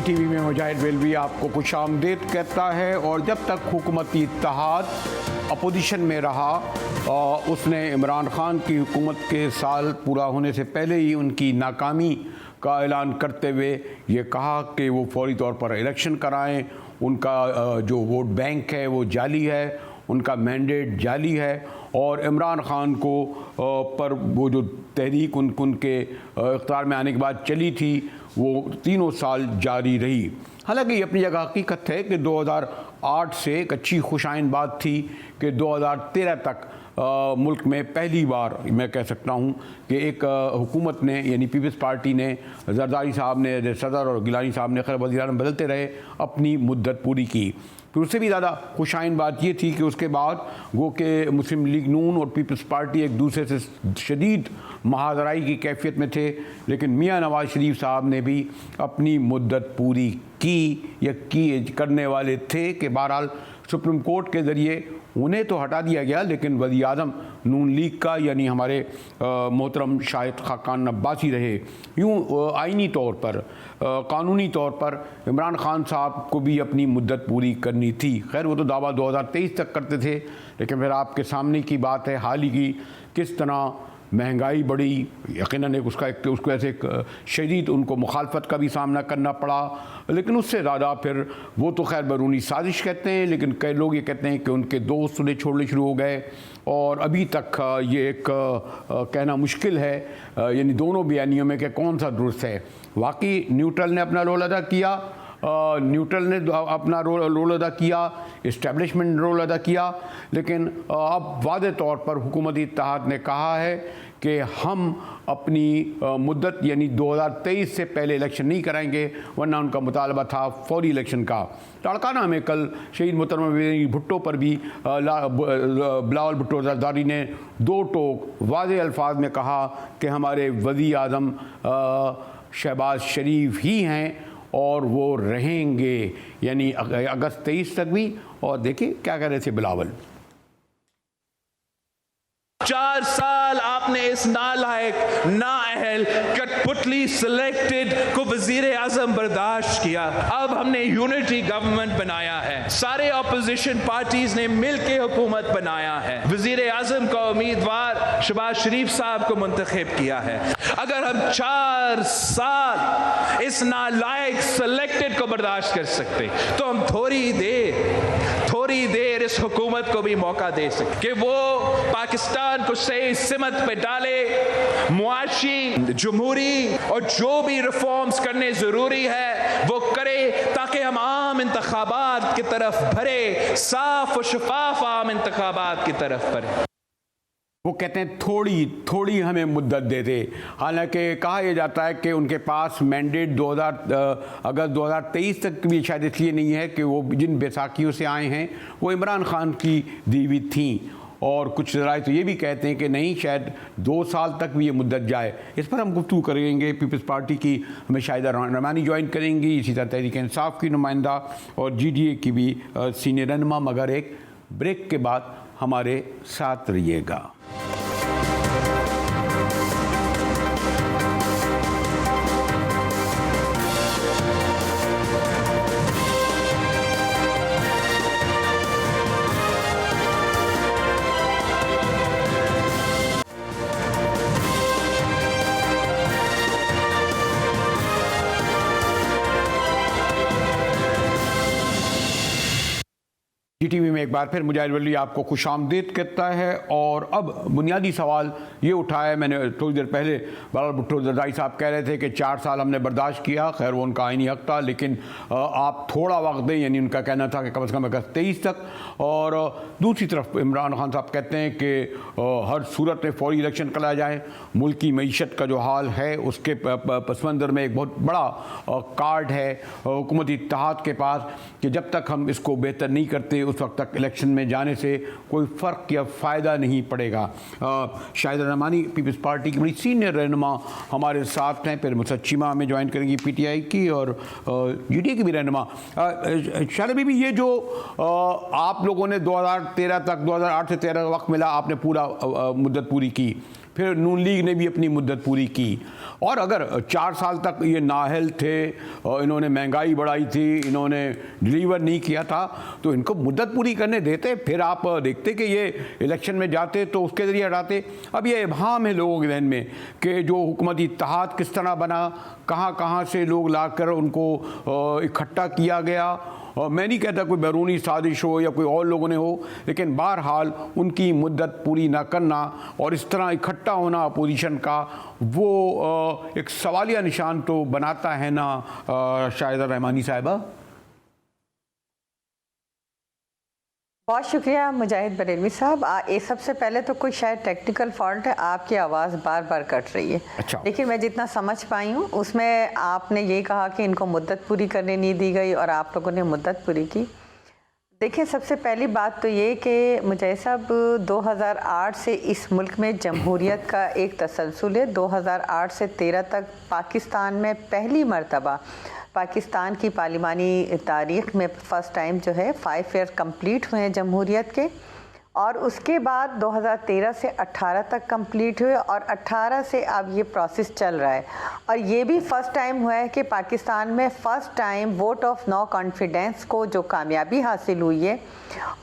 GTV में मुजाहिद वेलवी आपको खुशामदीद कहता है। और जब तक हुकूमती इत्तेहाद अपोजिशन में रहा उसने इमरान खान की हुकूमत के साल पूरा होने से पहले ही उनकी नाकामी का ऐलान करते हुए ये कहा कि वो फौरी तौर पर इलेक्शन कराएं। उनका जो वोट बैंक है वो जाली है, उनका मैंडेट जाली है और इमरान खान को पर वो जो तहरीक उनके इख्तियार में आने के बाद चली थी वो 3 साल जारी रही। हालांकि ये अपनी जगह हकीकत है कि 2008 से एक अच्छी खुशाइन बात थी कि 2013 तक मुल्क में पहली बार मैं कह सकता हूँ कि एक हुकूमत ने यानी पीपल्स पार्टी ने, जरदारी साहब ने, सदर और गिलानी साहब ने, खैर वज़ीर-ए-आज़म बदलते रहे, अपनी मुद्दत पूरी की। फिर उससे भी ज़्यादा खुशाइन बात ये थी कि उसके बाद वो कि मुस्लिम लीग नून और पीपल्स पार्टी एक दूसरे से शदीद महाजराई की कैफियत में थे, लेकिन मियाँ नवाज शरीफ साहब ने भी अपनी मुद्दत पूरी की या करने वाले थे कि बहरहाल सुप्रीम कोर्ट के ज़रिए उन्हें तो हटा दिया गया, लेकिन वज़ीर-ए-आज़म नून लीग का यानी हमारे मोहतरम शाहिद खाकान अब्बासी रहे। यूँ आइनी तौर पर, कानूनी तौर पर इमरान खान साहब को भी अपनी मुद्दत पूरी करनी थी। खैर वो तो दावा 2023 तक करते थे, लेकिन फिर आपके सामने की बात है हाल ही की किस तरह महंगाई बढ़ी। यकीनन उसको ऐसे एक शदीद उनको मुखालफत का भी सामना करना पड़ा, लेकिन उससे ज़्यादा फिर वो तो खैर बैरूनी साजिश कहते हैं, लेकिन कई लोग ये कहते हैं कि उनके दोस्त उन्हें छोड़ने शुरू हो गए और अभी तक ये एक कहना मुश्किल है यानी दोनों बयानियों में कि कौन सा दुरुस्त है। वाकई न्यूट्रल ने अपना रोल अदा किया, न्यूट्रल ने अपना रोल अदा किया, इस्टेब्लिशमेंट रोल अदा किया, लेकिन अब वादे तौर पर हुकूमती इत्तेहाद ने कहा है कि हम अपनी मुद्दत यानी 2023 से पहले इलेक्शन नहीं कराएंगे, वरना उनका मुतालबा था फौरी इलेक्शन का। लाड़काना में कल शहीद मोहतरमा भुट्टो पर भी बिलावल भुट्टो जरदारी ने 2 टोक वाज़ेह अल्फाज में कहा कि हमारे वज़ीर-ए-आज़म शहबाज शरीफ ही हैं और वो रहेंगे, यानी अगस्त 23 तक भी। और देखिए क्या कह रहे थे बिलावल। 4 साल आपने इस नालायक, नाअहल, कठपुतली सिलेक्टेड को वजीर आजम बर्दाश्त किया। अब हमने यूनिटी गवर्नमेंट बनाया है, सारे ऑपोजिशन पार्टीज ने मिलकर हुकूमत बनाया है, वजीर आजम का उम्मीदवार शहबाज शरीफ साहब को मुंतखब किया है। अगर हम 4 साल इस नालायक सिलेक्टेड को बर्दाश्त कर सकते तो हम थोड़ी देर इस हुकूमत को भी मौका दे सकते कि वो पाकिस्तान को सही सिमत पे डाले, मुआशी, जमहूरी और जो भी रिफॉर्म्स करने जरूरी है वो करे, ताकि हम आम इंतखाबात की तरफ भरे, साफ और शफाफ आम इंतखाबात की तरफ भरे। वो कहते हैं थोड़ी हमें मुद्दत दे दे। हालांकि कहा यह जाता है कि उनके पास मैंडेट अगस्त 2023 तक भी शायद इसलिए नहीं है कि वो जिन बैसाखियों से आए हैं वो इमरान खान की दी हुई थी, और कुछ ज़राए तो ये भी कहते हैं कि नहीं, शायद 2 साल तक भी ये मुद्दत जाए। इस पर हम गुफ्तगू करेंगे। पीपल्स पार्टी की हमें शाहिदा रहमानी ज्वाइन करेंगी, इसी तरह तहरीक इंसाफ की नुमाइंदा और GDA की भी सीनियर रहनुमा। मगर एक ब्रेक के बाद हमारे साथ रहिएगा। GTV में एक बार फिर मुजाहिद वेलवी आपको खुशामदीद कहता है। और अब बुनियादी सवाल ये उठाया, मैंने थोड़ी देर पहले बिलावल भुट्टो जरदारी साहब कह रहे थे कि 4 साल हमने बर्दाश्त किया, खैर वो उनका आईनी हक था, लेकिन आप थोड़ा वक्त दें, यानी उनका कहना था कि कम से कम अगस्त 23 तक। और दूसरी तरफ इमरान खान साहब कहते हैं कि हर सूरत में फौरी इलेक्शन कराया जाए। मुल्क की मईशत का जो हाल है उसके पस मंज़र में एक बहुत बड़ा कार्ड है हुकूमती इत्तेहाद के पास कि जब तक हम इसको बेहतर नहीं करते उस वक्त तक इलेक्शन में जाने से कोई फ़र्क या फ़ायदा नहीं पड़ेगा। शाहिदा रहमानी पीपल्स पार्टी की बड़ी सीनियर रहनुमा हमारे साथ हैं। फिर मुसच्चिमा में ज्वाइन करेंगी PTI की और GDA की भी रहनुमा। शाहिदा बीबी, ये जो आप लोगों ने 2013 तक 2008 से 13 वक्त मिला, आपने पूरा मुद्दत पूरी की, फिर नून लीग ने भी अपनी मुद्दत पूरी की। और अगर 4 साल तक ये नाअहल थे, इन्होंने महंगाई बढ़ाई थी, इन्होंने डिलीवर नहीं किया था, तो इनको मुद्दत पूरी करने देते, फिर आप देखते कि ये इलेक्शन में जाते तो उसके ज़रिए हटाते। अब ये इब्हाम है लोगों के जहन में कि जो हुकूमती इत्तेहाद किस तरह बना, कहाँ से लोग लाकर उनको इकट्ठा किया गया। मैं नहीं कहता कोई बैरूनी साजिश हो या कोई और लोगों ने हो, लेकिन बहरहाल उनकी मुद्दत पूरी ना करना और इस तरह इकट्ठा होना अपोजिशन का, वो एक सवालिया निशान तो बनाता है ना शाहिदा रहमानी साहिबा। बहुत शुक्रिया मुजाहिद बरेलवी साहब। ये सबसे पहले तो कोई शायद टेक्निकल फॉल्ट है, आपकी आवाज़ बार बार कट रही है। अच्छा। लेकिन मैं जितना समझ पाई हूँ उसमें आपने ये कहा कि इनको मुद्दत पूरी करने नहीं दी गई और आप लोगों ने मुद्दत पूरी की। देखिए, सबसे पहली बात तो ये कि मुजाहिद साहब 2008 से इस मुल्क में जमहूरियत का एक तसलसल है। 2008 से 13 तक पाकिस्तान में पहली मरतबा पाकिस्तान की पार्लिमानी तारीख़ में फ़र्स्ट टाइम जो है 5 ईयर कंप्लीट हुए हैं जमहूरियत के, और उसके बाद 2013 से 18 तक कंप्लीट हुए और 18 से अब ये प्रोसेस चल रहा है। और ये भी फ़र्स्ट टाइम हुआ है कि पाकिस्तान में first time vote of no confidence को जो कामयाबी हासिल हुई है,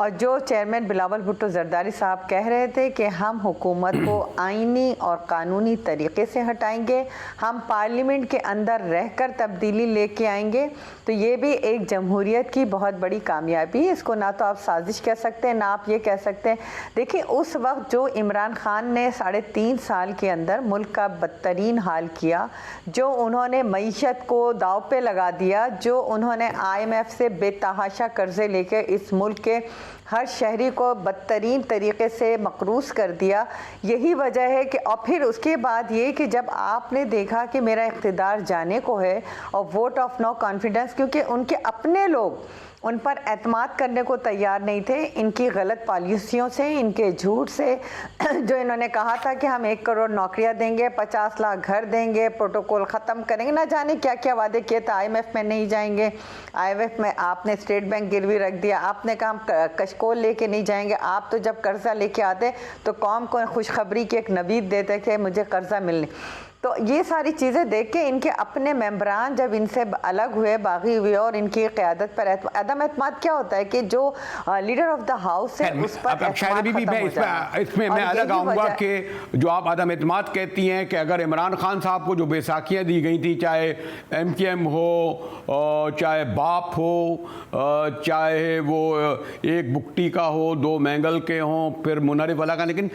और जो चेयरमैन बिलावल भुट्टो जरदारी साहब कह रहे थे कि हम हुकूमत को आइनी और कानूनी तरीक़े से हटाएंगे, हम पार्लियामेंट के अंदर रहकर तब्दीली लेके आएंगे, तो ये भी एक जमहूरियत की बहुत बड़ी कामयाबी है। इसको ना तो आप साजिश कह सकते हैं, ना आप ये कह सकते हैं। देखिए, उस वक्त जो इमरान खान ने 3.5 साल के अंदर मुल्क का बदतरीन हाल किया, जो उन्होंने मईशत को दाव पे लगा दिया, जो उन्होंने IMF से बेतहाशा कर्जे लेके इस मुल्क के हर शहरी को बदतरीन तरीके से मकरूज कर दिया, यही वजह है कि और फिर उसके बाद ये कि जब आपने देखा कि मेरा इख्तिदार जाने को है और वोट ऑफ नो कॉन्फिडेंस, क्योंकि उनके अपने लोग उन पर एतमाद करने को तैयार नहीं थे, इनकी गलत पॉलिसियों से, इनके झूठ से, जो इन्होंने कहा था कि हम 1 करोड़ नौकरियां देंगे, 50 लाख घर देंगे, प्रोटोकॉल ख़त्म करेंगे, ना जाने क्या क्या वादे किए थे। IMF में नहीं जाएंगे, IMF में आपने स्टेट बैंक गिरवी रख दिया, आपने कहा हम कशकोल लेके नहीं जाएंगे। आप तो जब कर्जा लेके आते तो कौम को खुशखबरी की एक नवीद देते कि मुझे कर्जा मिलने। तो ये सारी चीज़ें देख के इनके अपने मेंबरान जब इनसे अलग हुए, बागी हुए, और इनकी क़यादत पर अदम एतमाद क्या होता है कि जो लीडर ऑफ द हाउस है उस पर इसमें मैं अलग आऊँगा कि जो आप अदम एतमाद कहती हैं कि अगर इमरान खान साहब को जो बैसाखियाँ दी गई थी, चाहे MKM हो, चाहे बाप हो, चाहे वो एक बुकटी का हो, 2 मैंगल के हों, फिर मुनरिफ वाला का, लेकिन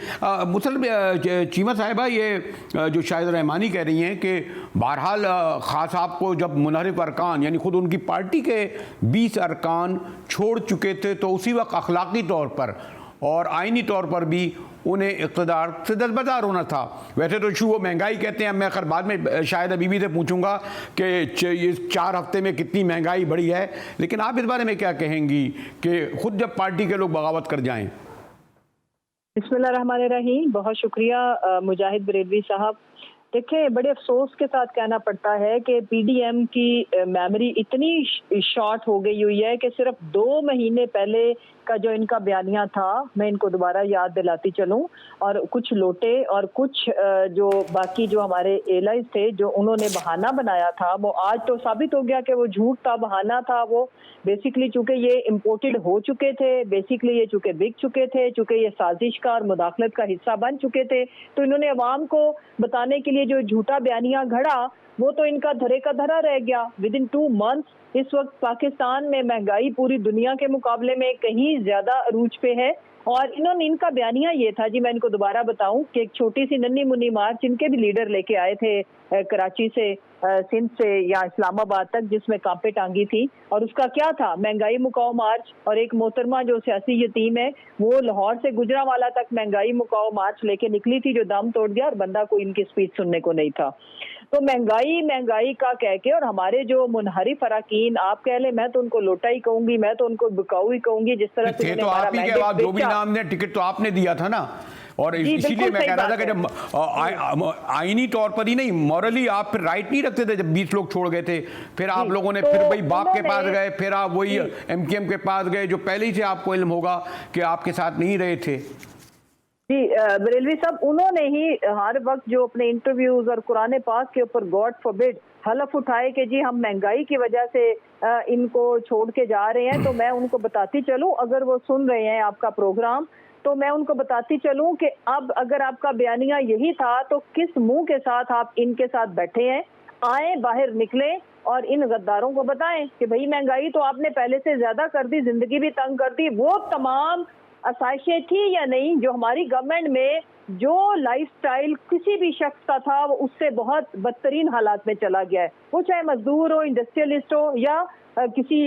चीमा साहिबा ये जो शाहिद रहमानी कह रही हैं कि बहरहाल खास साहब को जब मुनहरिफ अरकान यानी खुद उनकी पार्टी के 20 अरकान छोड़ चुके थे, तो उसी वक्त अखलाकी तौर पर और आइनी तौर पर भी उन्हें इक़्तिदार से दस्तबरदार होना था। वैसे तो वो महंगाई कहते हैं, मैं खैर बाद में शायद बीबी से पूछूंगा कि इस 4 हफ्ते में कितनी महंगाई बढ़ी है, लेकिन आप इस बारे में क्या कहेंगी कि खुद जब पार्टी के लोग बगावत कर जाएं। बिस्मिल्लाहिर्रहमानिर्रहीम। बहुत शुक्रिया मुजाहिद बरेलवी साहब। देखिए, बड़े अफसोस के साथ कहना पड़ता है कि PDM की मेमोरी इतनी शॉर्ट हो गई हुई है कि सिर्फ 2 महीने पहले का जो इनका बयानिया था, मैं इनको दोबारा याद दिलाती चलूं, और कुछ लोटे और कुछ जो बाकी जो हमारे एलाइज थे जो उन्होंने बहाना बनाया था, वो आज तो साबित हो गया कि वो झूठ था, बहाना था। वो बेसिकली चूंकि ये इम्पोर्टेड हो चुके थे, बेसिकली ये चूंकि बिक चुके थे, चूंकि ये साजिश का और मुदाखलत का हिस्सा बन चुके थे, तो इन्होंने अवाम को बताने के लिए जो झूठा बयानिया घड़ा, वो तो इनका धरे का धरा रह गया। विद इन 2 मंथ्स इस वक्त पाकिस्तान में महंगाई पूरी दुनिया के मुकाबले में कहीं ज्यादा अरूज पे है। और इनका बयानिया ये था जी, मैं इनको दोबारा बताऊं कि एक छोटी सी नन्ही मुन्नी मार्च इनके भी लीडर लेके आए थे कराची से, सिंध से या इस्लामाबाद तक, जिसमें कांपे टांगी थी, और उसका क्या था, महंगाई मुकाओ मार्च। और एक मोहतरमा जो सियासी यतीम है, वो लाहौर से गुजरांवाला तक महंगाई मुकाओ मार्च लेके निकली थी, जो दम तोड़ दिया और बंदा को इनकी स्पीच सुनने को नहीं था। तो महंगाई का कह के, और हमारे जो मुनहरिफ अरकान, आप कह ले, मैं तो उनको लोटा ही कहूंगी, मैं तो उनको बिकाऊ ही कहूंगी, जिस तरह से तो आप ही के बाद जो भी नाम ने टिकट तो आपने दिया था ना, और इसीलिए मैं कह रहा था कि जब आईनी तौर पर ही नहीं, मॉरली आप फिर राइट नहीं रखते थे। जब 20 लोग छोड़ गए थे, फिर आप लोगों ने फिर वही बाप के पास गए, फिर आप वही MKM के पास गए, जो पहले ही से आपको इल्म होगा कि आपके साथ नहीं रहे थे। जी बरेलवी साहब, उन्होंने ही हर वक्त जो अपने इंटरव्यूज और कुरान पाक के ऊपर गॉड फॉरबिड हलफ उठाए कि जी हम महंगाई की वजह से इनको छोड़ के जा रहे हैं, तो मैं उनको बताती चलूं, अगर वो सुन रहे हैं आपका प्रोग्राम, तो मैं उनको बताती चलूं कि अब अगर आपका बयानिया यही था तो किस मुंह के साथ आप इनके साथ बैठे हैं। आए, बाहर निकले और इन गद्दारों को बताएं कि भाई महंगाई तो आपने पहले से ज्यादा कर दी, जिंदगी भी तंग कर दी। वो तमाम आसाइशें थी या नहीं जो हमारी गवर्नमेंट में, जो लाइफस्टाइल किसी भी शख्स का था वो उससे बहुत बदतरीन हालात में चला गया है, वो चाहे मजदूर हो, इंडस्ट्रियलिस्ट हो या किसी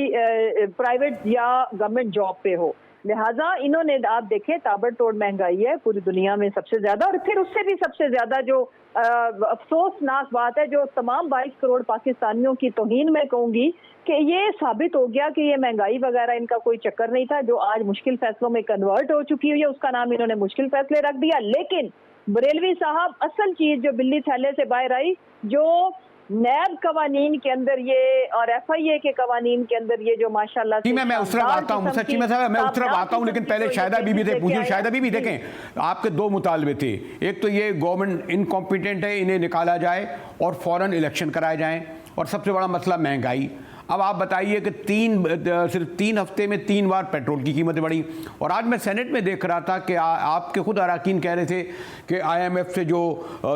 प्राइवेट या गवर्नमेंट जॉब पे हो। लिहाजा इन्होंने, आप देखें, ताबड़तोड़ महंगाई है पूरी दुनिया में सबसे ज्यादा, और फिर उससे भी सबसे ज्यादा जो अफसोसनाक बात है, जो तमाम 22 करोड़ पाकिस्तानियों की तौहीन मैं कहूंगी कि ये साबित हो गया कि ये महंगाई वगैरह इनका कोई चक्कर नहीं था, जो आज मुश्किल फैसलों में कन्वर्ट हो चुकी हुई है, उसका नाम इन्होंने मुश्किल फैसले रख दिया। लेकिन बरेलवी साहब, असल चीज जो बिल्ली थैले से बाहर आई, जो नैब कवानीन के अंदर ये और FIA के कवानीन के अंदर ये जो माशाल्लाह जी मैं उस तरफ आता हूँ, सच्ची में साहब मैं उस तरफ आता हूँ, लेकिन पहले शाहिदा बीबी से पूछिए। शाहिदा बीबी, देखें आपके दो मुतालबे थे, एक तो ये गवर्नमेंट इनकॉम्पिटेंट है, इन्हें निकाला जाए और फौरन इलेक्शन कराए जाएं, और सबसे बड़ा मसला महंगाई। अब आप बताइए कि सिर्फ 3 हफ्ते में 3 बार पेट्रोल की कीमतें बढ़ी। और आज मैं सेनेट में देख रहा था कि आपके खुद अरकान कह रहे थे कि IMF से जो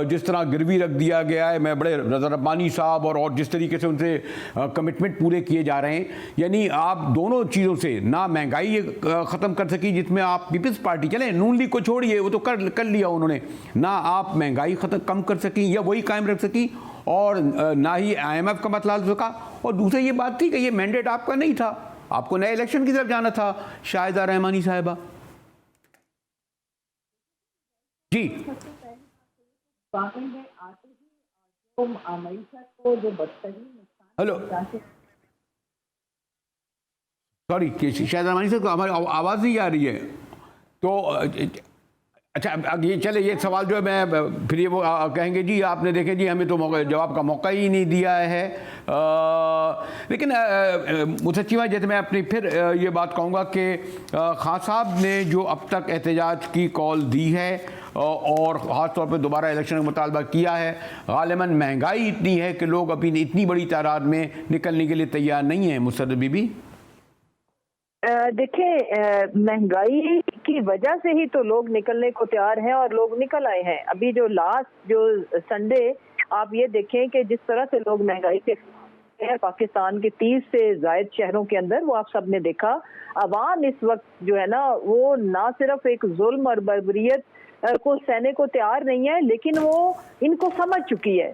जिस तरह गिरवी रख दिया गया है, मैं बड़े रज़ा रब्बानी साहब और जिस तरीके से उनसे कमिटमेंट पूरे किए जा रहे हैं, यानी आप दोनों चीज़ों से ना महंगाई ख़त्म कर सकी, जिसमें आप पीपल्स पार्टी, चले नून लीग को छोड़िए, वो तो कर लिया उन्होंने, ना आप महंगाई कम कर सकी या वही कायम रख सकी, और ना ही IMF का मसला हल सका। और दूसरी ये बात थी कि ये मैंडेट आपका नहीं था, आपको नए इलेक्शन की तरफ जाना था। शाहिदा रहमानी साहिबा जी, हेलो, सॉरी शाहिदा रहमानी साहब, हमारी आवाज़ नहीं आ रही है, तो अच्छा अब ये चले, ये सवाल जो है मैं फिर ये वो कहेंगे जी आपने देखे जी हमें तो जवाब का मौका ही नहीं दिया है। लेकिन मुसच्चिमा, जैसे मैं अपनी फिर ये बात कहूँगा कि खान साहब ने जो अब तक एहतजाज की कॉल दी है और ख़ास तौर पर दोबारा इलेक्शन का मुतालबा किया है, गालिबन महंगाई इतनी है कि लोग अभी इतनी बड़ी तादाद में निकलने के लिए तैयार नहीं हैं। मुसर्रत बीबी, देखिए, महंगाई की वजह से ही तो लोग निकलने को तैयार हैं और लोग निकल आए हैं। अभी जो लास्ट जो संडे आप ये देखें कि जिस तरह से लोग महंगाई से पाकिस्तान के 30 से जायद शहरों के अंदर, वो आप सब ने देखा। अवाम इस वक्त जो है ना, वो ना सिर्फ एक जुल्म और बर्बरियत को सहने को तैयार नहीं है, लेकिन वो इनको समझ चुकी है।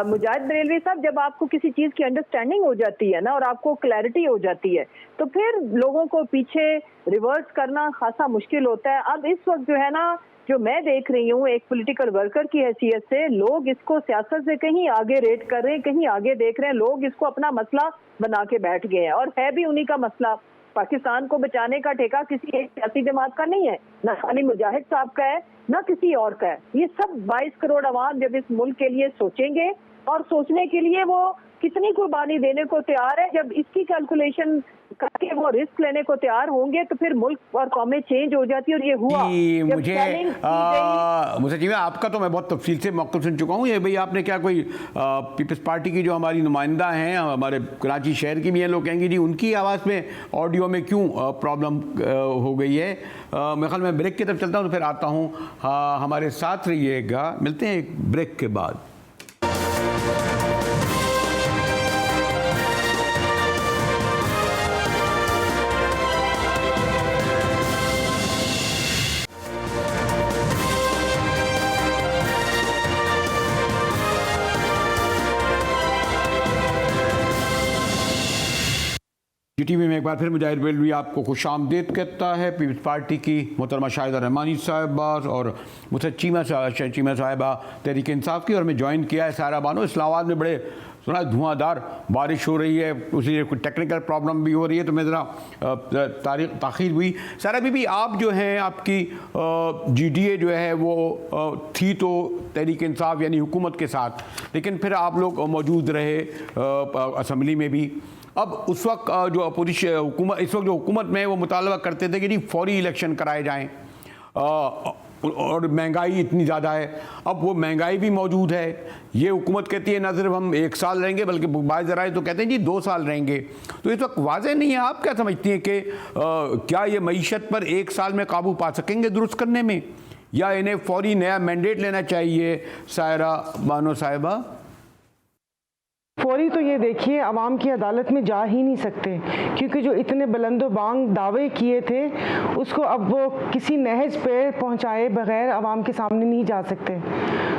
मुजाहिद बरेलवी साहब, जब आपको किसी चीज की अंडरस्टैंडिंग हो जाती है ना और आपको क्लैरिटी हो जाती है, तो फिर लोगों को पीछे रिवर्स करना खासा मुश्किल होता है। अब इस वक्त जो है ना, जो मैं देख रही हूँ एक पॉलिटिकल वर्कर की हैसियत से, लोग इसको सियासत से कहीं आगे रेट कर रहे हैं, कहीं आगे देख रहे हैं, लोग इसको अपना मसला बना के बैठ गए हैं, और है भी उन्हीं का मसला। पाकिस्तान को बचाने का ठेका किसी एक सियासी जमात का नहीं है, ना खाली मुजाहिद साहब का है, ना किसी और का है। ये सब 22 करोड़ अवाम जब इस मुल्क के लिए सोचेंगे, और सोचने के लिए वो कितनी कुर्बानी देने को तैयार है, जब इसकी कैलकुलेशन करके वो रिस्क लेने को तैयार होंगे, तो फिर मुल्क और कौमें चेंज हो जाती है। और ये हुआ। मुझे जी आपका तो मैं बहुत तफसील से मौक़िफ़ सुन चुका हूँ। ये भाई आपने क्या कोई पीपल्स पार्टी की जो हमारी नुमाइंदा हैं, हमारे कराची शहर की भी हैं, लोग कहेंगे जी उनकी आवाज़ में ऑडियो में क्यों प्रॉब्लम हो गई है। मेरे ख्याल में ब्रेक की तरफ चलता हूँ, तो फिर आता हूँ। हमारे साथ रहिएगा, मिलते हैं एक ब्रेक के बाद। GTV में एक बार फिर मुजाहिद बरेलवी आपको खुशामदीद कहता है। पीपल्स पार्टी की मोहतरमा शाहिदा रहमानी साहिबा और मुसच्चिमा साहिबा तहरीक इंसाफ की, और मैं ज्वाइन किया है सारा बानो। इस्लामाबाद में बड़े सुना धुआंधार बारिश हो रही है, उसी कोई टेक्निकल प्रॉब्लम भी हो रही है, तो मैं ज़रा ताख़ीर हुई। सारा बीबी, आप जो हैं, आपकी GDA जो है वो थी तो तहरीक इंसाफ यानी हुकूमत के साथ, लेकिन फिर आप लोग मौजूद रहे असम्बली में भी। अब उस वक्त जो अपोजिशन हुकूमत, इस वक्त जो हुकूमत में वो मुतालबा करते थे कि जी फौरी इलेक्शन कराए जाएं, और महंगाई इतनी ज़्यादा है। अब वो महंगाई भी मौजूद है। ये हुकूमत कहती है ना सिर्फ हम 1 साल रहेंगे बल्कि बाज़ ज़राए तो कहते हैं जी 2 साल रहेंगे। तो इस वक्त वाज़ेह नहीं है। आप क्या समझती हैं कि क्या ये मईशत पर 1 साल में काबू पा सकेंगे दुरुस्त करने में, या इन्हें फौरी नया मैंडेट लेना चाहिए? सायरा बानो साहिबा, फौरी तो ये देखिए अवाम की अदालत में जा ही नहीं सकते, क्योंकि जो इतने बुलंदो बांग दावे किए थे उसको अब वो किसी नहज पे पहुंचाए बगैर अवाम के सामने नहीं जा सकते।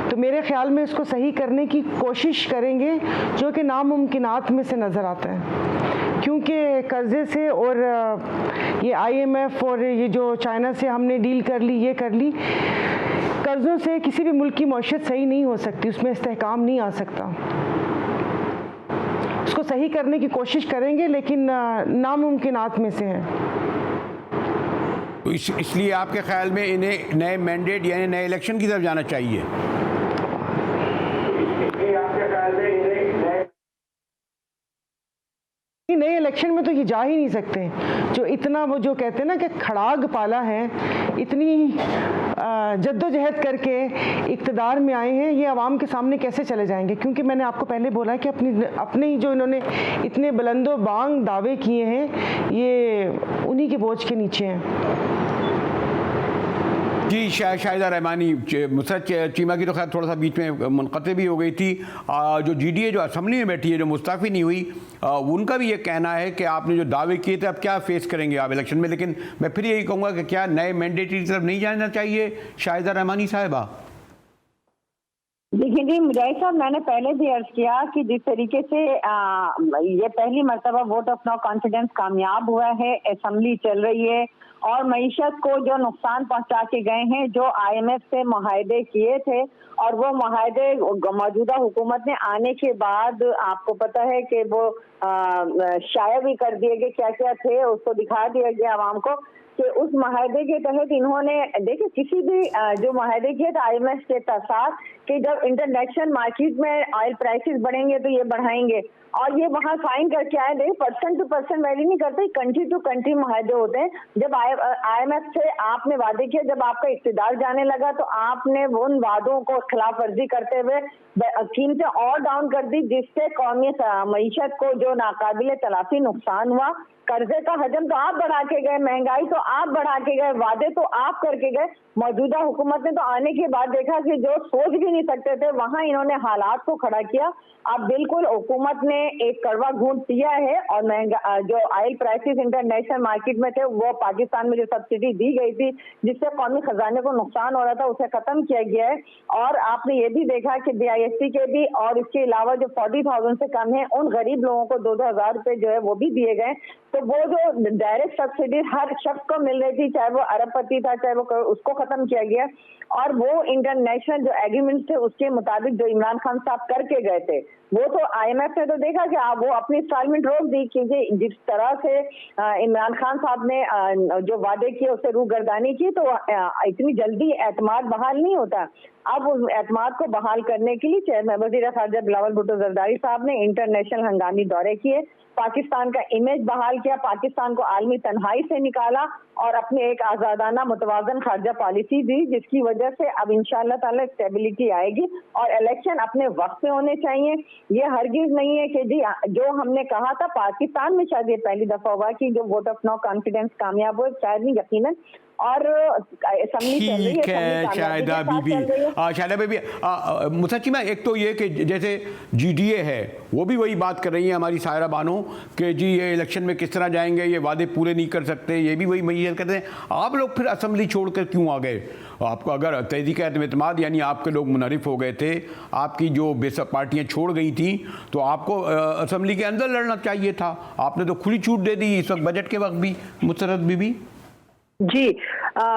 तो मेरे ख्याल में इसको सही करने की कोशिश करेंगे, जो कि नामुमकिनात में से नज़र आता है, क्योंकि कर्ज़े से और ये IMF और ये जो चाइना से हमने डील कर ली, ये कर ली, कर्ज़ों से किसी भी मुल्क की मईशत सही नहीं हो सकती, उसमें इस्तेहकाम नहीं आ सकता। उसको सही करने की कोशिश करेंगे, लेकिन नामुमकिनात में से है। तो इसलिए आपके ख्याल में इन्हें नए मैंडेट यानी नए इलेक्शन की तरफ जाना चाहिए? नए इलेक्शन में तो ये जा ही नहीं सकते। जो इतना वो जो कहते हैं ना कि खड़ाग पाला है, इतनी जद्दोजहद करके इक़्तिदार में आए हैं, ये आवाम के सामने कैसे चले जाएंगे? क्योंकि मैंने आपको पहले बोला कि अपने ही जो इन्होंने इतने बुलंदो बांग दावे किए हैं, ये उन्हीं के बोझ के नीचे हैं। जी, शाहिदा रहमानी, मुसरत चीमा की तो खैर थोड़ा सा बीच में मुनक़ते भी हो गई थी। जो GDA जो असम्बली में बैठी है, जो मुस्तफ़ी नहीं हुई, उनका भी ये कहना है कि आपने जो दावे किए थे अब क्या फेस करेंगे आप इलेक्शन में। लेकिन मैं फिर यही कहूँगा कि क्या नए मैंडेट की तरफ नहीं जाना चाहिए शाहिदा रहमानी साहिबा? देखिए जी मुजाहिद साहब, मैंने पहले भी अर्ज किया कि जिस तरीके से ये पहली मर्तबा वोट ऑफ नो कॉन्फिडेंस कामयाब हुआ है, असम्बली चल रही है और मईशत को जो नुकसान पहुंचा के गए हैं, जो IMF से मुआहदे किए थे और वो मुआहदे मौजूदा हुकूमत ने आने के बाद आपको पता है कि वो शाया भी कर दिए गए, क्या क्या थे उसको दिखा दिया गया आवाम को कि उस मुआहदे के तहत इन्होंने देखिए किसी भी जो मुआहदे किए थे IMF के साथ कि जब इंटरनेशनल मार्केट में ऑयल प्राइसेस बढ़ेंगे तो ये बढ़ाएंगे, और ये वहाँ साइन करके आए। देखिए पर्सन टू पर्सन वैल्यू नहीं करते, कंट्री टू कंट्री मुआहदे होते हैं। जब IMF से आपने वादे किए, जब आपका इक़्तिदार जाने लगा तो आपने उन वादों को खिलाफ वर्जी करते हुए कीमतें और डाउन कर दी, जिससे कौमी मईशत को जो नाकाबिले तलाफी नुकसान हुआ। कर्जे का हजम तो आप बढ़ा के गए, महंगाई तो आप बढ़ा के गए, वादे तो आप करके गए। मौजूदा हुकूमत ने तो आने के बाद देखा कि जो सोच भी नहीं सकते थे वहां इन्होंने हालात को खड़ा किया। अब बिल्कुल हुकूमत ने एक कड़वा घूंट दिया है और महंगा जो ऑयल प्राइसेस इंटरनेशनल मार्केट में थे, वो पाकिस्तान में जो सब्सिडी दी गई थी जिससे कौमी खजाने को नुकसान हो रहा था, उसे खत्म किया गया है। और आपने ये भी देखा कि BIST के भी और इसके अलावा जो 40,000 से कम है उन गरीब लोगों को 2-2 हज़ार रुपए जो है वो भी दिए गए। तो वो जो डायरेक्ट सब्सिडी हर शख्स को मिल रही थी, चाहे वो अरबपति था चाहे वो, उसको खत्म किया गया। और वो इंटरनेशनल जो एग्रीमेंट थे उसके मुताबिक जो इमरान खान साहब करके गए थे, वो तो IMF ने तो देखा कि वो अपनी इंस्टॉलमेंट रोक दी, क्योंकि जिस तरह से इमरान खान साहब ने जो वादे किए उससे रूगर्दानी की, तो इतनी जल्दी एतमाद बहाल नहीं होता। अब उस एतमाद को बहाल करने के लिए चेयरमैन वज़ीर ख़ारजा बिलावल भुट्टो ज़रदारी साहब ने इंटरनेशनल हंगामी दौरे किए, पाकिस्तान का इमेज बहाल किया, पाकिस्तान को आलमी तन्हाई से निकाला और अपने एक आज़ादाना मुतवाज़न खारजा पॉलिसी दी, जिसकी वजह से अब इंशाअल्लाह ताला स्टेबिलिटी आएगी और इलेक्शन अपने वक्त पे होने चाहिए। ये हरगिज नहीं है कि जी जो हमने कहा था, पाकिस्तान में शायद ये पहली दफा हुआ कि जो वोट ऑफ नो कॉन्फिडेंस कामयाब हुआ, शायद नहीं यकीनन। और ठीक है शाहिदा बीबी, शाहिदा बीबी, मुसच्ची में एक तो ये कि जैसे GDA है वो भी वही बात कर रही है हमारी सायरा बानो कि जी ये इलेक्शन में किस तरह जाएंगे, ये वादे पूरे नहीं कर सकते, ये भी वही मैयत करते हैं। आप लोग फिर असम्बली छोड़कर क्यों आ गए? आपको अगर तहरीक एतमाद यानी आपके लोग मुनहरिफ हो गए थे, आपकी जो बेशक पार्टियाँ छोड़ गई थी, तो आपको असम्बली के अंदर लड़ना चाहिए था। आपने तो खुली छूट दे दी इस वक्त बजट के वक्त भी। मुसरत बीबी जी,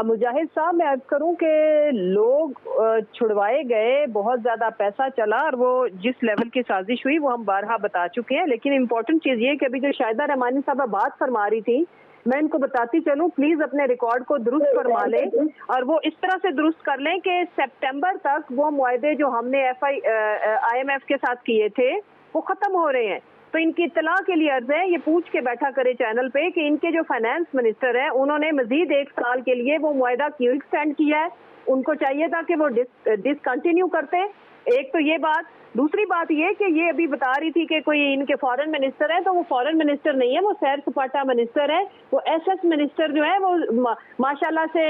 मुजाहिद साहब, मैं अर्ज करूं कि लोग छुड़वाए गए, बहुत ज़्यादा पैसा चला और वो जिस लेवल की साजिश हुई वो हम बारहा बता चुके हैं। लेकिन इम्पोर्टेंट चीज़ ये कि अभी जो शाहिदा रहमानी साहबा बात फरमा रही थी, मैं इनको बताती चलूं, प्लीज़ अपने रिकॉर्ड को दुरुस्त फरमा लें और वो इस तरह से दुरुस्त कर लें कि सितंबर तक वो मुआहदे जो हमने IMF के साथ किए थे वो ख़त्म हो रहे हैं। तो तो इनकी इत्तला के लिए अर्ज है, ये पूछ के बैठा करे चैनल पे कि इनके जो फाइनेंस मिनिस्टर हैं उन्होंने मजीद 1 साल के लिए वो मुआहदा क्यों एक्सटेंड किया है, उनको चाहिए था कि वो डिसकंटिन्यू करते। एक तो ये बात। दूसरी बात ये कि ये अभी बता रही थी कि कोई इनके फॉरेन मिनिस्टर है, तो वो फॉरेन मिनिस्टर नहीं है, वो सैर सपाटा मिनिस्टर है। वो एसएस मिनिस्टर जो है वो माशाल्लाह से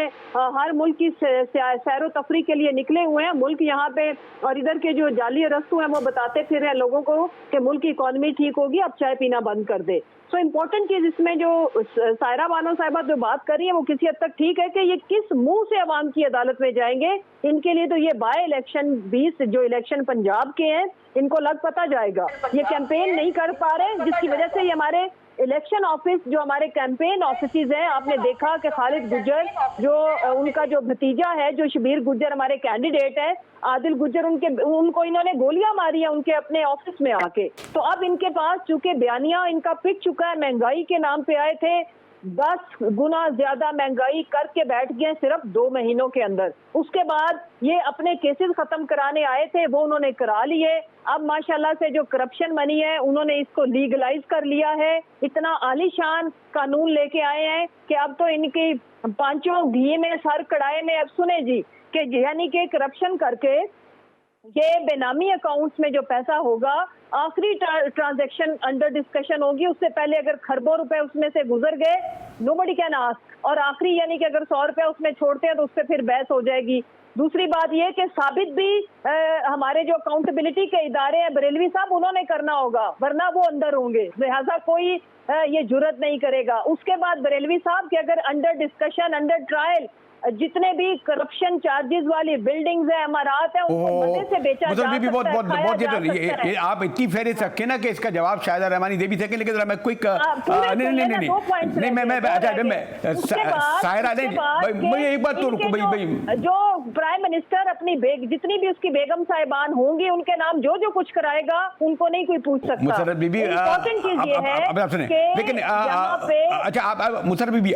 हर मुल्क की सैरो तफरी के लिए निकले हुए हैं। मुल्क यहाँ पे और इधर के जो जाली अरस्तु हैं वो बताते फिर हैं लोगों को कि मुल्क की इकॉनमी ठीक होगी, अब चाय पीना बंद कर दे। सो इम्पोर्टेंट चीज इसमें जो सायरा बानो साहिबा जो बात कर रही है वो किसी हद तक ठीक है कि ये किस मुंह से अवाम की अदालत में जाएंगे। इनके लिए तो ये बाय इलेक्शन 20 जो इलेक्शन पंजाब के हैं इनको लग पता जाएगा। ये कैंपेन नहीं कर पा रहे, जिसकी वजह से ये हमारे इलेक्शन ऑफिस जो हमारे कैंपेन ऑफिसेज हैं, आपने देखा कि खालिद गुज्जर जो उनका जो भतीजा है, जो शबीर गुज्जर हमारे कैंडिडेट है, आदिल गुज्जर, उनको इन्होंने गोलियां मारी है उनके अपने ऑफिस में आके। तो अब इनके पास चूंकि बयानिया इनका पिट चुका है, महंगाई के नाम पे आए थे, 10 गुना ज्यादा महंगाई करके बैठ गए सिर्फ 2 महीनों के अंदर। उसके बाद ये अपने केसेस खत्म कराने आए थे, वो उन्होंने करा लिए। अब माशाल्लाह से जो करप्शन मनी है उन्होंने इसको लीगलाइज कर लिया है। इतना आलीशान कानून लेके आए हैं कि अब तो इनकी पांचों घी में सर कढ़ाए में। अब सुने जी कि यानी कि करप्शन करके ये बेनामी अकाउंट्स में जो पैसा होगा, आखिरी ट्रांजैक्शन अंडर डिस्कशन होगी, उससे पहले अगर खरबों रुपए उसमें से गुजर गए, नोबडी कैन आस्क। और आखिरी यानी कि अगर 100 रुपए उसमें छोड़ते हैं तो उस पर फिर बहस हो जाएगी। दूसरी बात यह कि साबित भी हमारे जो अकाउंटेबिलिटी के इदारे हैं, बरेलवी साहब, उन्होंने करना होगा, वरना वो अंदर होंगे, लिहाजा कोई ये जुर्रत नहीं करेगा। उसके बाद बरेलवी साहब के अगर अंडर डिस्कशन, अंडर ट्रायल जितने भी करप्शन चार्जेस वाली बिल्डिंग्स है, इमारत है, उनको मजे से बेचा जा सकता है। ये आप इतनी फेरिस्त रखें ना कि इसका जवाब शायद रहमानी दे भी सकें, लेकिन मैं क्विक नहीं मैं सायरा नहीं एक बात तो रुको भाई। जो प्राइम मिनिस्टर अपनी जितनी भी उसकी बेगम साहिबान होंगी उनके नाम जो कुछ कराएगा उनको नहीं कोई पूछ सकता। मुसर्रत बीबी, इंपॉर्टेंट चीज ये है, लेकिन अच्छा आप मुसर्रत बीबी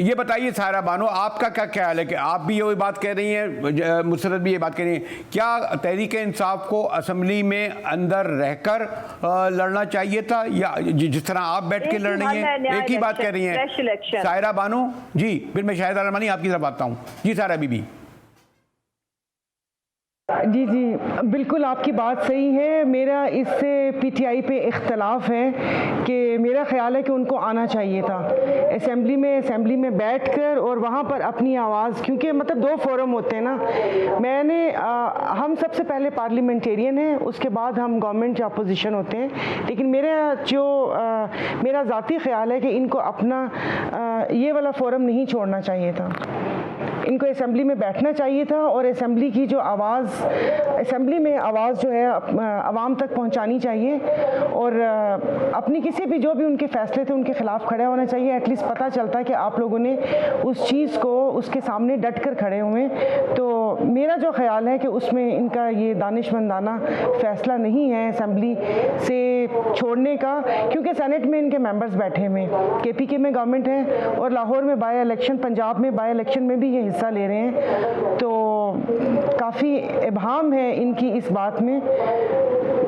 ये बताइए, सायरा बानो आपका क्या ख्याल है कि आप भी ये बात कह रही हैं, मुसर्रत भी ये बात कह रही हैं, क्या तहरीक इंसाफ को असेंबली में अंदर रहकर लड़ना चाहिए था या जिस तरह आप बैठ के लड़ रही हैं? एक ही बात कह रही हैं सायरा बानो जी। फिर मैं शाहिद रहमानी आपकी तरफ आता हूँ जी। सायरा बीबी जी बिल्कुल आपकी बात सही है। मेरा इससे पीटीआई पे इख्तलाफ है कि मेरा ख्याल है कि उनको आना चाहिए था असेंबली में बैठकर और वहाँ पर अपनी आवाज़, क्योंकि मतलब 2 फोरम होते हैं ना। हम सबसे पहले पार्लियामेंटेरियन हैं, उसके बाद हम गवर्नमेंट या अपोजिशन होते हैं। लेकिन मेरा ज़ाती ख्याल है कि इनको अपना ये वाला फोरम नहीं छोड़ना चाहिए था। इनको असेंबली में बैठना चाहिए था और असेंबली की जो असेंबली में आवाज़ जो है आवाम तक पहुंचानी चाहिए और अपनी किसी भी जो भी उनके फैसले थे उनके खिलाफ खड़े होना चाहिए। एटलीस्ट पता चलता है कि आप लोगों ने उस चीज़ को उसके सामने डट कर खड़े हुए। तो मेरा जो ख्याल है कि उसमें इनका ये दानिशमंदाना फैसला नहीं है असेंबली से छोड़ने का, क्योंकि सेनेट में इनके मेंबर्स बैठे हुए, KPK में गवर्नमेंट है और लाहौर में बाय इलेक्शन, पंजाब में बाय इलेक्शन में भी ये हिस्सा ले रहे हैं। तो काफ़ी इब्हाम है इनकी इस बात में,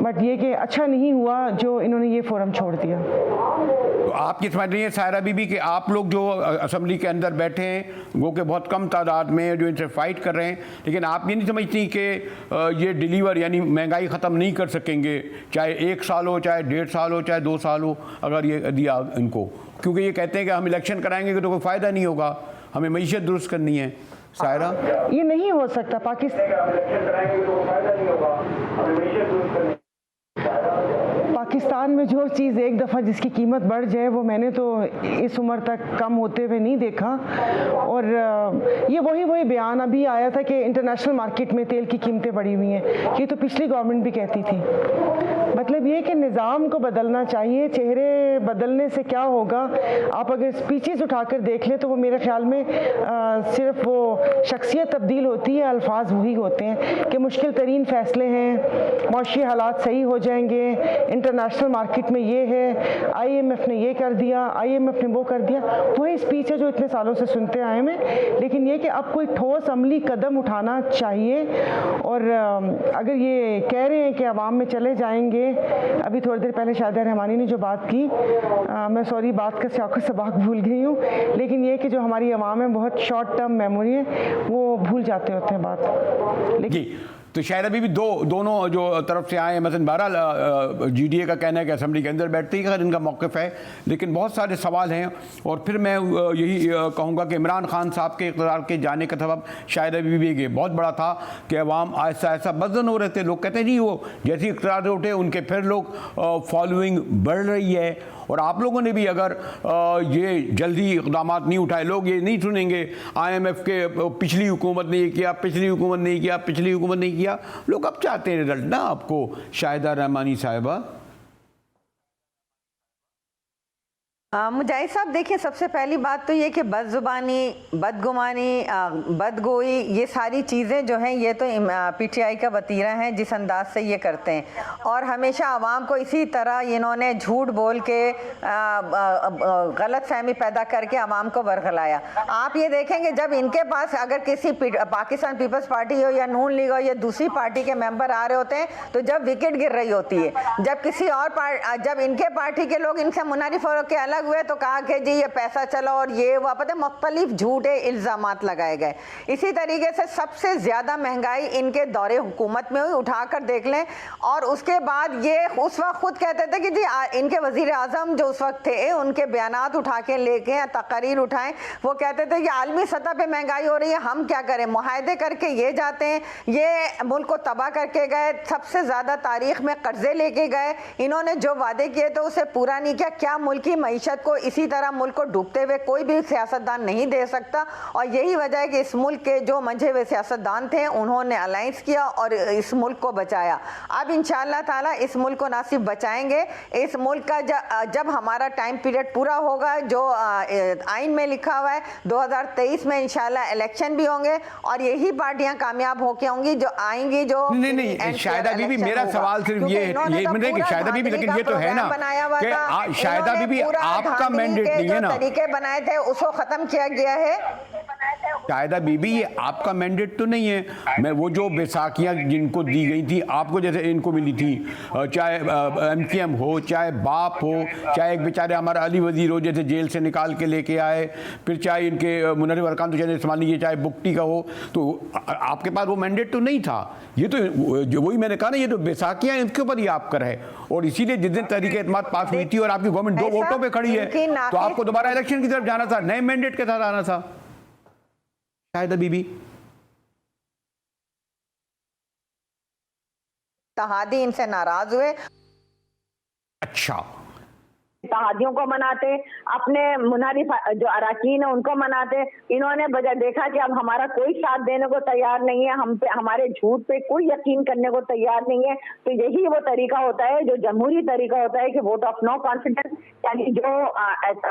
बट ये कि अच्छा नहीं हुआ जो इन्होंने ये फोरम छोड़ दिया। तो आप ये समझ रही हैं सायरा बीबी कि आप लोग जो असेंबली के अंदर बैठे हैं वो कि बहुत कम तादाद में जो इनसे फाइट कर रहे हैं, लेकिन आप ये नहीं समझती कि ये डिलीवर यानी महंगाई ख़त्म नहीं कर सकेंगे, चाहे 1 साल हो, चाहे 1.5 साल हो, चाहे 2 साल हो, अगर ये दिया इनको? क्योंकि ये कहते हैं कि हम इलेक्शन कराएंगे तो कोई फ़ायदा नहीं होगा, हमें मईशत दुरुस्त करनी है। सायरा ये नहीं हो सकता। पाकिस्तान में जो चीज़ एक दफ़ा जिसकी कीमत बढ़ जाए वो मैंने तो इस उम्र तक कम होते हुए नहीं देखा। और ये वही बयान अभी आया था कि इंटरनेशनल मार्केट में तेल की कीमतें बढ़ी हुई हैं, ये तो पिछली गवर्नमेंट भी कहती थी। मतलब ये कि निज़ाम को बदलना चाहिए। चेहरे बदलने से क्या होगा? आप अगर स्पीचेस उठाकर देख लें तो वो मेरे ख्याल में सिर्फ वो शख्सियत तब्दील होती है, अल्फाज वही होते हैं कि मुश्किल तरीन फ़ैसले हैं, मौशी हालात सही हो जाएंगे, इंटरनेशनल मार्केट में ये है, IMF ने ये कर दिया, IMF ने वो कर दिया। वही स्पीच है जो इतने सालों से सुनते आए हैं। लेकिन ये कि अब कोई ठोस अमली कदम उठाना चाहिए। और अगर ये कह रहे हैं कि अवाम में चले जाएंगे अभी थोड़ी देर पहले शाहिदा रहमानी ने जो बात की, मैं सॉरी बात का शौक़ सबाक भूल गई हूँ, लेकिन ये कि जो हमारी आवाम है बहुत शॉर्ट टर्म मेमोरी है, वो भूल जाते होते हैं बात। लेकिन तो शायद अभी भी दोनों जो तरफ से आए हैं, मतलब बहरहाल GDA का कहना है कि असेंबली के अंदर बैठते ही अगर इनका मौक़िफ़ है, लेकिन बहुत सारे सवाल हैं। और फिर मैं यही कहूँगा कि इमरान खान साहब के इक़्तिदार के जाने का सबब शायद अभी भी ये बहुत बड़ा था कि अवाम ऐसा ऐसा बदन हो रहे थे। लोग कहते हैं नहीं, वो जैसे इक़्तिदार से उठे उनके फिर लोग फॉलोइंग बढ़ रही है। और आप लोगों ने भी अगर ये जल्दी इक़दाम नहीं उठाए, लोग ये नहीं सुनेंगे IMF के पिछली हुकूमत ने ये किया, पिछली हुकूमत ने ये किया, पिछली हुकूमत ने किया। लोग अब चाहते हैं रिजल्ट ना आपको। शाहिदा रहमानी साहिबा, मुजाहिद साहब देखिए, सबसे पहली बात तो ये कि बदजुबानी, बदगुमानी, बदगोई, ये सारी चीज़ें जो हैं ये तो PTI का वतीरा है जिस अंदाज से ये करते हैं। और हमेशा आवाम को इसी तरह इन्होंने झूठ बोल के गलत फहमी पैदा करके आवाम को बरगलाया। आप ये देखेंगे जब इनके पास अगर किसी पाकिस्तान पीपल्स पार्टी हो या नून लीग हो या दूसरी पार्टी के मेंबर आ रहे होते हैं तो जब विकेट गिर रही होती है, जब किसी और जब इनके पार्टी के लोग इनसे मुनारी फरोख के अलग हुए तो कहा कि जी ये पैसा चला और ये वो, पता मुख्तलिफ झूठे इल्ज़ामात लगाए गए। इसी तरीके से सबसे ज़्यादा महंगाई इनके दौरे हुकूमत में हुई, उठाकर देख लें। और उसके बाद ये उस वक्त खुद कहते थे कि जी इनके वज़ीर आज़म जो उस वक्त थे उनके बयानात उठा के लेके या तकरीर उठाएं, वो कहते थे कि आलमी सतह पे महंगाई हो रही है, हम क्या करें। मुआहदे करके ये जाते हैं, ये मुल्क को तबाह करके गए, सबसे ज़्यादा तारीख में कर्जे लेके गए। इन्होंने जो वादे किए तो उसे पूरा नहीं किया। क्या मुल्क की मईशत को इसी तरह मुल्क को डूबते हुए कोई भी सियासतदान नहीं दे सकता। और यही वजह है कि इस मुल्क के जो मंझे हुए सियासतदान थे उन्होंने अलायंस किया और इस मुल्क को बचाया। अब इंशाअल्लाह ताला इस मुल्क को ना सिर्फ बचाएंगे, इस मुल्क का जब हमारा टाइम पीरियड पूरा होगा जो आइन में लिखा हुआ है 2023 में इंशाअल्लाह इलेक्शन भी होंगे और यही पार्टियां कामयाब होके होंगी जो आएंगी। जो नहीं शाहिदा बीबी, मेरा सवाल सिर्फ ये शाहिदा बीबी, लेकिन ये तो है ना कि शाहिदा बीबी आपका मैंडेट नहीं है ना, तरीके बनाए थे उसको खत्म किया गया है। शाहिदा बीबी ये आपका मैंडेट तो नहीं है। मैं वो जो बैसाखियाँ जिनको दी गई थी आपको, जैसे इनको मिली थी, चाहे MKM हो, चाहे बाप हो, चाहे एक बेचारे हमारा अली वजीर हो जैसे जेल से निकाल के लेके आए, फिर चाहे इनके मुनव्वर अरकान तो जैसे इस्तेमाल लीजिए, चाहे बुक्टी का हो, तो आपके पास वो मैंडेट तो नहीं था। ये तो जो वही मैंने कहा ना, ये तो बैसाखियाँ इनके ऊपर ही आपका है। और इसीलिए जिस दिन तहरीक एतमाद पास हुई थी और आपकी गवर्नमेंट 2 वोटों पर खड़ी है तो आपको दोबारा इलेक्शन की तरफ जाना था, नए मैंडेट के साथ आना था। शाहिदा बीबी, तहादी इनसे नाराज हुए। अच्छा, तहादियों को मनाते, अपने मुनारिफ जो अराकीन है उनको मनाते। इन्होंने वजह देखा कि अब हमारा कोई साथ देने को तैयार नहीं है, हम पे हमारे झूठ पे कोई यकीन करने को तैयार नहीं है। तो यही वो तरीका होता है जो जमहूरी तरीका होता है कि वोट ऑफ नो कॉन्फिडेंस, यानी जो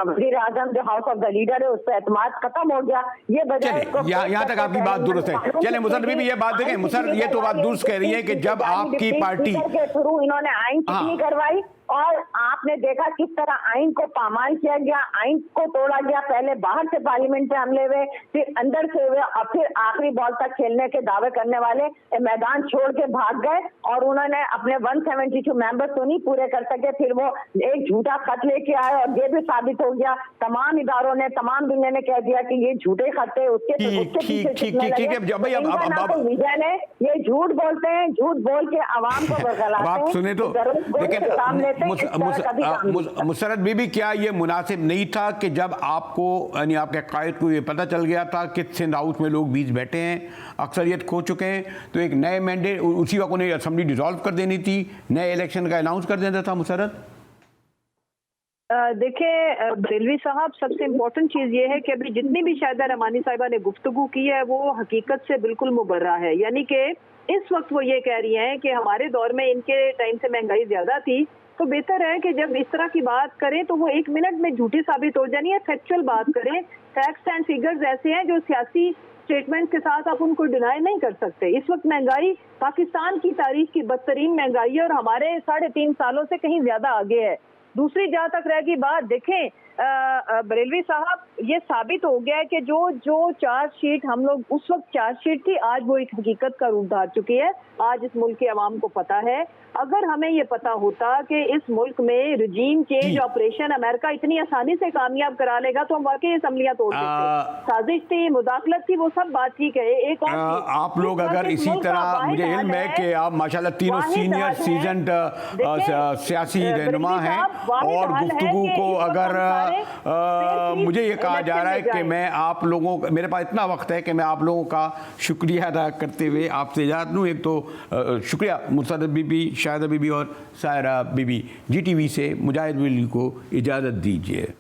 वज़ीर आज़म जो हाउस ऑफ द लीडर है उस पर एतमाद खत्म हो गया। ये वजह यहाँ तक आपकी बात दुरुस्त है। चले मुसर बीबी ये बात देखें, मुसर ये तो बात दुरुस्त कह रही है कि जब आपकी पार्टी के थ्रू इन्होंने आइन नहीं करवाई और आपने देखा किस तरह आइन को पामाल किया गया, आइन को तोड़ा गया। पहले बाहर से पार्लियामेंट पे हमले हुए, फिर अंदर से हुए और फिर आखिरी बॉल तक खेलने के दावे करने वाले मैदान छोड़ के भाग गए और उन्होंने अपने 172 मेंबर्स तो नहीं पूरे कर सके, फिर वो एक झूठा खत लेके आए और ये भी साबित हो गया, तमाम इदारों ने, तमाम दुनिया ने कह दिया कि ये झूठे खत है। उसके विजन है, ये झूठ बोलते हैं, झूठ बोल के आवाम को बरगलाते हैं। मुसरत बीबी, क्या ये मुनासिब नहीं था कि जब आपको यानी आपके कायद को ये पता चल गया था कि सिंध हाउस में लोग बीच बैठे हैं, अक्सरियत खो चुके हैं, तो एक नए मैंडेट उसी वक्त उन्हें असेंबली डिसॉल्व कर देनी थी, नए इलेक्शन का अनाउंस कर देना था? मुसरत देखिए बरेलवी साहब, सबसे इम्पोर्टेंट चीज़ ये है कि अभी जितनी भी शाहिदा रहमानी साहिबा ने गुफ्तगू की है वो हकीकत से बिल्कुल मुबर्रा है। यानी कि इस वक्त वो ये कह रही हैं कि हमारे दौर में इनके टाइम से महंगाई ज़्यादा थी, तो बेहतर है कि जब इस तरह की बात करें तो वो 1 मिनट में झूठी साबित हो जानी है, फैक्चुअल बात करें। फैक्ट्स एंड फिगर्स ऐसे हैं जो सियासी स्टेटमेंट के साथ आप उनको डिनाई नहीं कर सकते। इस वक्त महंगाई पाकिस्तान की तारीख की बदतरीन महंगाई है और हमारे 3.5 सालों से कहीं ज्यादा आगे है। दूसरी जहाँ तक रहेगी बात, देखें बरेलवी साहब, ये साबित हो गया है कि जो चार्जशीट हम लोग उस वक्त चार्जशीट थी, आज वो एक हकीकत का रूप धार चुकी है। आज इस मुल्क के अवाम को पता है। अगर हमें ये पता होता कि इस मुल्क में रजीम चेंज ऑपरेशन अमेरिका इतनी आसानी से कामयाब करा लेगा तो हम वाकई असम्बलियां तोड़ देते। साजिश थी, मुदाखलत थी, वो सब बात ठीक है। एक और आप लोग अगर इसी तरह, मुझे इल्म है कि आप माशाल्लाह तीनों सीनियर सीजन्ड सियासी रहनुमा हैं और गुफ्तगू को अगर मुझे ये कहा जा रहा है कि मैं आप लोगों, मेरे पास इतना वक्त है कि मैं आप लोगों का शुक्रिया अदा करते हुए आपसे इजाज़त लूँ। एक तो शुक्रिया मुसद्दत बीबी, शाहिदा बीबी और सायरा बीबी। GTV से मुजाहिद वली को इजाज़त दीजिए।